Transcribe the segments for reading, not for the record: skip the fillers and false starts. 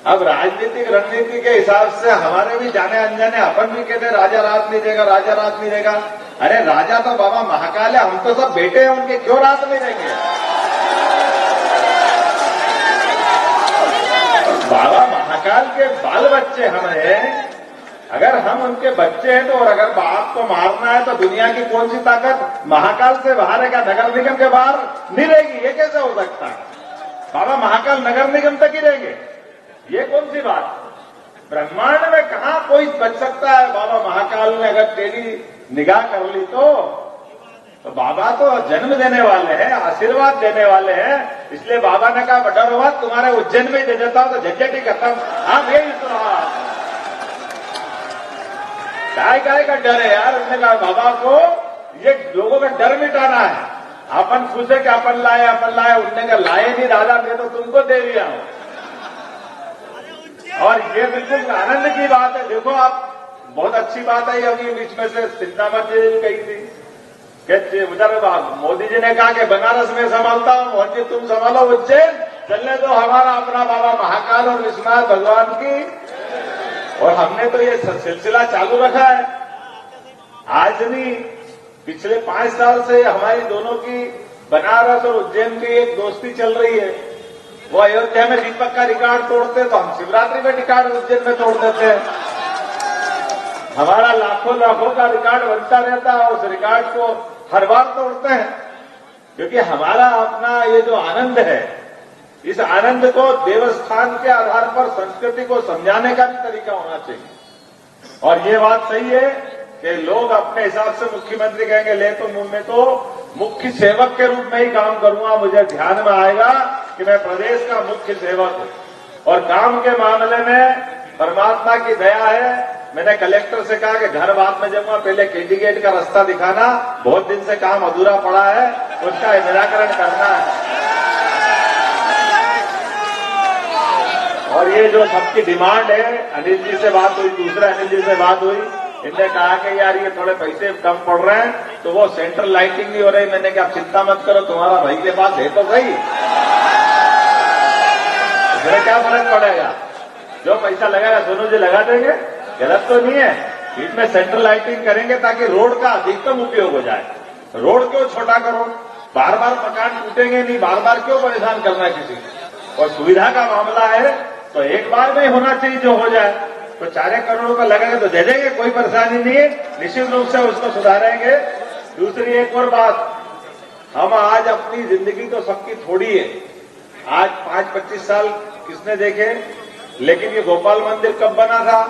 अब राजनीतिक रणनीति के हिसाब से हमारे भी जाने अनजाने अपन भी कहते राजा रात नहीं देगा, राजा रात नहीं देगा। अरे राजा तो बाबा महाकाल है, हम तो सब बेटे हैं उनके, क्यों रात नहीं देंगे? बाबा महाकाल के बाल बच्चे हम हैं। अगर हम उनके बच्चे हैं तो, और अगर बाप को मारना है तो दुनिया की कौन सी ताकत महाकाल से बाहर है? क्या नगर निगम के बाहर नहीं रहेगी? ये कैसे हो सकता है? बाबा महाकाल नगर निगम तक ही रहेंगे, ये कौन सी बात? ब्रह्मांड में कहां कोई बच सकता है? बाबा महाकाल ने अगर तेरी निगाह कर ली तो बाबा तो जन्म देने वाले हैं, आशीर्वाद देने वाले हैं। इसलिए बाबा ने कहा डरो मत, तुम्हारे उज्जैन में ही दे देता हूं तो झंझट ही खत्म। आप यही सुना, काय का डर है यार? उसने कहा बाबा को ये लोगों का डर मिटाना है। अपन खुश है कि अपन लाए। उनने कहा लाए नहीं दादा, मैं तो तुमको दे दिया हूं। और ये बिल्कुल आनंद की बात है। देखो आप, बहुत अच्छी बात है। अभी बीच में से चिंतामणि जी गई थी कि उधर मोदी जी ने कहा कि बनारस में संभालता हूं, मोहन जी तुम संभालो उज्जैन, चलने दो हमारा अपना बाबा महाकाल और विश्वनाथ भगवान की। और हमने तो ये सिलसिला चालू रखा है। आज नहीं, पिछले 5 साल से हमारी दोनों की बनारस और उज्जैन की एक दोस्ती चल रही है। वो अयोध्या में दीपक का रिकॉर्ड तोड़ते तो हम शिवरात्रि में रिकॉर्ड उज्जैन में तोड़ देते हैं। हमारा लाखों का रिकॉर्ड बनता रहता है, उस रिकॉर्ड को हर बार तोड़ते हैं। क्योंकि हमारा अपना ये जो आनंद है, इस आनंद को देवस्थान के आधार पर संस्कृति को समझाने का भी तरीका होना चाहिए। और ये बात सही है कि लोग अपने हिसाब से, मुख्यमंत्री कहेंगे ले तो मुंह में तो मुख्य सेवक के रूप में ही काम करूंगा, मुझे ध्यान में आएगा कि मैं प्रदेश का मुख्य सेवक हूं। और काम के मामले में परमात्मा की दया है। मैंने कलेक्टर से कहा कि घर बाद में जाऊंगा, पहले कैंडिडेट का रास्ता दिखाना, बहुत दिन से काम अधूरा पड़ा है, उसका निराकरण करना है। और ये जो सबकी डिमांड है, अनिल जी से बात हुई, दूसरे अनिल जी से बात हुई, इनने कहा कि यार ये थोड़े पैसे कम पड़ रहे हैं तो वो सेंट्रल लाइटिंग नहीं हो रही। मैंने कहा चिंता मत करो, तुम्हारा भाई के पास है तो सही, इसमें क्या फर्क पड़ेगा? जो पैसा लगाएगा सोनू जी लगा देंगे, गलत तो नहीं है। बीच में सेंट्रल लाइटिंग करेंगे ताकि रोड का अधिकतम उपयोग हो जाए। रोड क्यों छोटा करो? बार बार मकान टूटेंगे नहीं, बार बार क्यों परेशान करना है किसी को? और सुविधा का मामला है तो एक बार में होना चाहिए, जो हो जाए। तो 4 करोड़ का लगेगा तो दे देंगे, कोई परेशानी नहीं है, निश्चित रूप से उसको सुधारेंगे। दूसरी एक और बात, हम आज अपनी जिंदगी तो सबकी थोड़ी है, आज 5-25 साल किसने देखे, लेकिन ये गोपाल मंदिर कब बना था?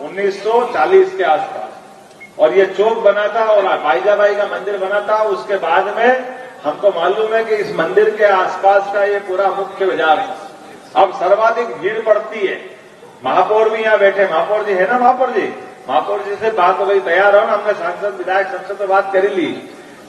1940 के आसपास। और ये चौक बना था और बाईजाबाई का मंदिर बना था। उसके बाद में हमको मालूम है कि इस मंदिर के आसपास का ये पूरा मुख्य बाजार है। अब सर्वाधिक भीड़ पड़ती है। महापौर भी यहाँ बैठे, महापौर जी है ना, महापौर जी से बात हो गई, तैयार हो ना? हमने सांसद विधायक सबसे तो बात कर ली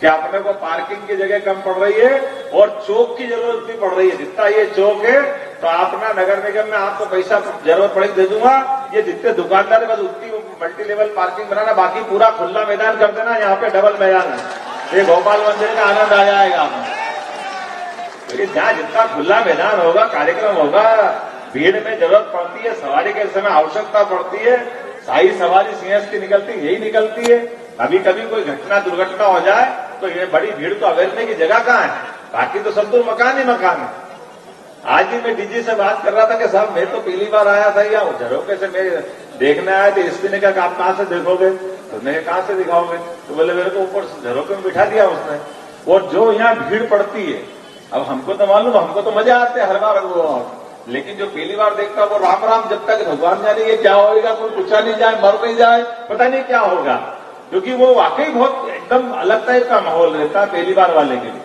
कि अपने को पार्किंग की जगह कम पड़ रही है और चौक की जरूरत भी पड़ रही है। जितना ये चौक है तो अपना नगर निगम में आपको पैसा जरूरत पड़ेगी दे दूंगा। ये जितने दुकानदार है बस उतनी मल्टी लेवल पार्किंग बनाना, बाकी पूरा खुला मैदान कर देना। यहाँ पे डबल मैदान है, ये गोपाल मंदिर का आनंद आ जाएगा आपको। जहाँ जितना खुला मैदान होगा, कार्यक्रम होगा, भीड़ में जरूरत पड़ती है, सवारी के समय आवश्यकता पड़ती है, सारी सवारी सिंहस्थ की निकलती यही निकलती है। कभी कभी कोई घटना दुर्घटना हो जाए तो ये बड़ी भीड़ को अवेरने की जगह कहाँ है? बाकी तो सब तो मकान ही मकान है। आज ही मैं डीजी से बात कर रहा था कि साहब मैं तो पहली बार आया था यहाँ झरोके से, मैं देखने आया तो एसपी ने कहा आप कहाँ से देखोगे? तो मैं कहाँ से दिखाओगे? तो बोले मेरे को ऊपर झरोके में बिठा दिया उसने। और जो यहाँ भीड़ पड़ती है, अब हमको तो मालूम, हमको तो मजा आते है हर बार वो, लेकिन जो पहली बार देखता है वो राम राम, जब तक भगवान जाने ये क्या होगा, कोई पूछा नहीं जाए, मर नहीं जाए, पता नहीं क्या होगा। क्योंकि वो वाकई बहुत एकदम अलग टाइप का माहौल रहता है पहली बार वाले के लिए।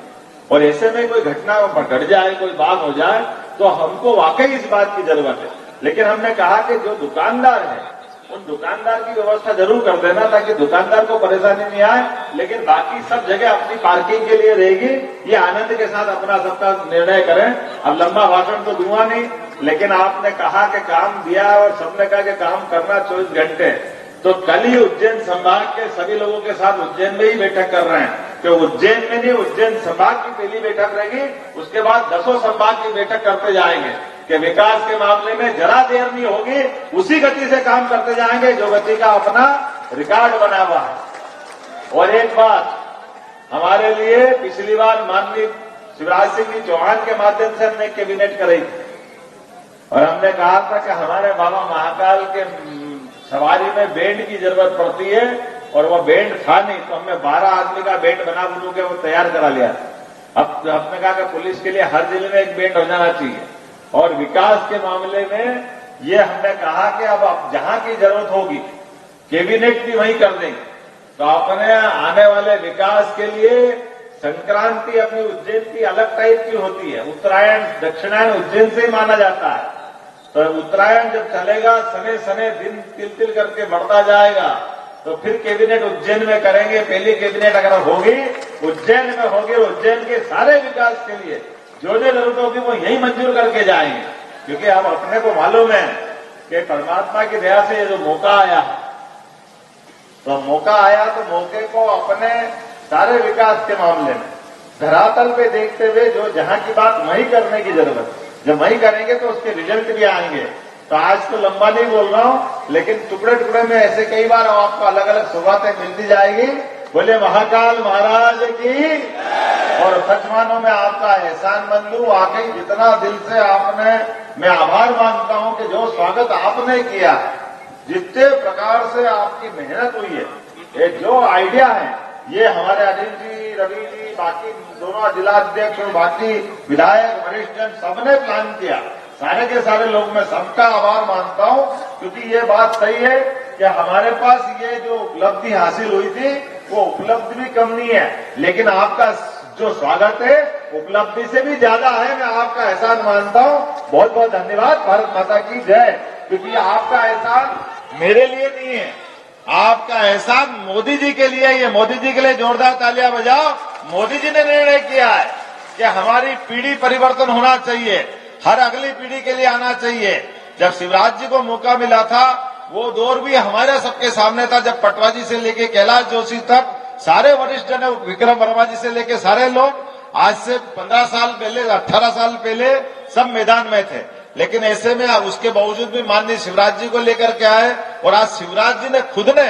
और ऐसे में कोई घटना घट जाए, कोई बात हो जाए तो हमको वाकई इस बात की जरूरत है। लेकिन हमने कहा कि जो दुकानदार है उन दुकानदार की व्यवस्था जरूर कर देना ताकि दुकानदार को परेशानी नहीं आए, लेकिन बाकी सब जगह अपनी पार्किंग के लिए रहेगी। ये आनंद के साथ अपना सबका निर्णय करें। अब लंबा भाषण तो दूंगा नहीं, लेकिन आपने कहा कि काम दिया और सबने कहा कि काम करना 24 घंटे। तो कल ही उज्जैन संभाग के सभी लोगों के साथ उज्जैन में ही बैठक कर रहे हैं कि उज्जैन में नहीं, उज्जैन संभाग की पहली बैठक रहेगी, उसके बाद 10 संभाग की बैठक करते जाएंगे। कि विकास के मामले में जरा देर नहीं होगी, उसी गति से काम करते जाएंगे जो गति का अपना रिकॉर्ड बना हुआ है। और एक बात हमारे लिए पिछली बार माननीय शिवराज सिंह जी चौहान के माध्यम से हमने कैबिनेट कराई थी और हमने कहा था कि हमारे बाबा महाकाल के सवारी में बैंड की जरूरत पड़ती है और वो बैंड था नहीं, तो हमने 12 आदमी का बैंड बना बनू के वो तैयार करा लिया। अब हमने कहा कि पुलिस के लिए हर जिले में एक बैंड हो जाना चाहिए और विकास के मामले में ये हमने कहा कि अब जहां की जरूरत होगी कैबिनेट भी वहीं कर देंगे। तो अपने आने वाले विकास के लिए संक्रांति अपनी उज्जैन की अलग टाइप की होती है, उत्तरायण दक्षिणायन उज्जैन से ही माना जाता है। तो उत्तरायण जब चलेगा सने सने दिन तिल तिल करके बढ़ता जाएगा, तो फिर कैबिनेट उज्जैन में करेंगे। पहली कैबिनेट अगर होगी उज्जैन में होगी, उज्जैन के सारे विकास के लिए जो जो जरूरत होगी वो यही मंजूर करके जाएंगे, क्योंकि अब अपने को मालूम है कि परमात्मा की दया से ये जो मौका आया, तो मौका आया तो मौके को अपने सारे विकास के मामले में धरातल पे देखते हुए जो जहां की बात वहीं करने की जरूरत, जब वहीं करेंगे तो उसके रिजल्ट भी आएंगे। तो आज तो लंबा नहीं बोल रहा हूं, लेकिन टुकड़े टुकड़े में ऐसे कई बार आपको अलग अलग शुरुआतें मिलती जाएगी। बोले महाकाल महाराज की। और सच मानो मैं आपका एहसान मंद हूं, वाकई जितना दिल से आपने, मैं आभार मानता हूं कि जो स्वागत आपने किया, जितने प्रकार से आपकी मेहनत हुई है, ये जो आइडिया है, ये हमारे अनिल जी, रवि जी, बाकी दोनों जिलाध्यक्ष और बाकी विधायक वरिष्ठ जन सबने प्लान किया। सारे के सारे लोग, मैं सबका आभार मानता हूं, क्योंकि ये बात सही है कि हमारे पास ये जो उपलब्धि हासिल हुई थी वो उपलब्धि भी कम नहीं है, लेकिन आपका जो स्वागत है उपलब्धि से भी ज्यादा है। मैं आपका एहसान मानता हूं। बहुत बहुत धन्यवाद। भारत माता की जय। क्योंकि आपका एहसान मेरे लिए नहीं है, आपका एहसान मोदी जी के लिए। ये मोदी जी के लिए जोरदार तालियां बजाओ। मोदी जी ने निर्णय किया है कि हमारी पीढ़ी परिवर्तन होना चाहिए, हर अगली पीढ़ी के लिए आना चाहिए। जब शिवराज जी को मौका मिला था, वो दौर भी हमारे सबके सामने था, जब पटवा जी से लेके कैलाश जोशी तक सारे वरिष्ठ जन, विक्रम वर्मा जी से लेके सारे लोग आज से 15 साल पहले, 18 साल पहले सब मैदान में थे। लेकिन ऐसे में अब उसके बावजूद भी माननीय शिवराज जी को लेकर के आए और आज शिवराज जी ने खुद ने,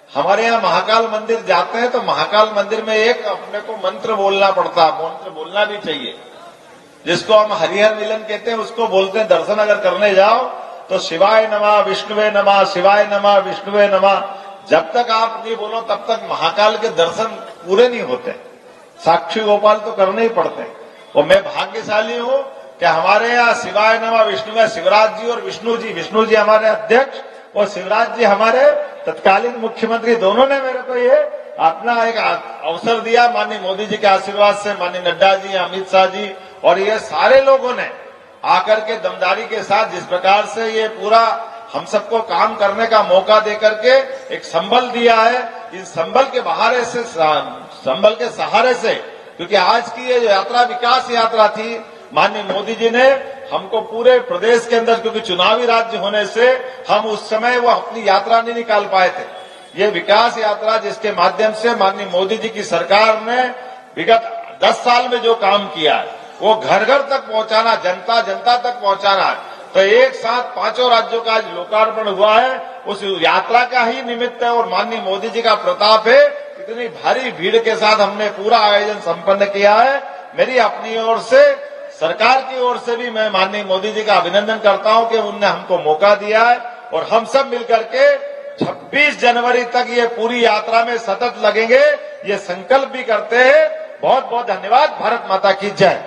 हमारे यहाँ महाकाल मंदिर जाते हैं तो महाकाल मंदिर में एक अपने को मंत्र बोलना पड़ता है, मंत्र बोलना भी चाहिए, जिसको हम हरिहर मिलन कहते हैं, उसको बोलते हैं। दर्शन अगर करने जाओ तो शिवाय नमः, विष्णुवे नमः, शिवाय नमः, विष्णुवे नमः, जब तक आप नहीं बोलो तब तक महाकाल के दर्शन पूरे नहीं होते। साक्षी गोपाल तो करने ही पड़ते। और मैं भाग्यशाली हूं कि हमारे यहाँ शिवाय नमः विष्णुवे शिवराज जी और विष्णु जी हमारे अध्यक्ष और शिवराज जी हमारे तत्कालीन मुख्यमंत्री, दोनों ने मेरे को ये अपना एक अवसर दिया। माननीय मोदी जी के आशीर्वाद से, माननीय नड्डा जी, अमित शाह जी और ये सारे लोगों ने आकर के दमदारी के साथ जिस प्रकार से ये पूरा हम सबको काम करने का मौका देकर के एक संबल दिया है, इस संबल के बहारे से, संबल के सहारे से, क्योंकि आज की ये यात्रा विकास यात्रा थी, माननीय मोदी जी ने हमको पूरे प्रदेश के अंदर, क्योंकि चुनावी राज्य होने से हम उस समय वो अपनी यात्रा नहीं निकाल पाए थे। ये विकास यात्रा जिसके माध्यम से माननीय मोदी जी की सरकार ने विगत 10 साल में जो काम किया है वो घर घर तक पहुंचाना, जनता जनता तक पहुंचाना है। तो एक साथ 5 राज्यों का आज लोकार्पण हुआ है, उस यात्रा का ही निमित्त है और माननीय मोदी जी का प्रताप है। इतनी भारी भीड़ के साथ हमने पूरा आयोजन संपन्न किया है। मेरी अपनी ओर से, सरकार की ओर से भी मैं माननीय मोदी जी का अभिनंदन करता हूं कि उनने हमको मौका दिया है और हम सब मिलकर के 26 जनवरी तक ये पूरी यात्रा में सतत लगेंगे, ये संकल्प भी करते हैं। बहुत बहुत धन्यवाद। भारत माता की जय।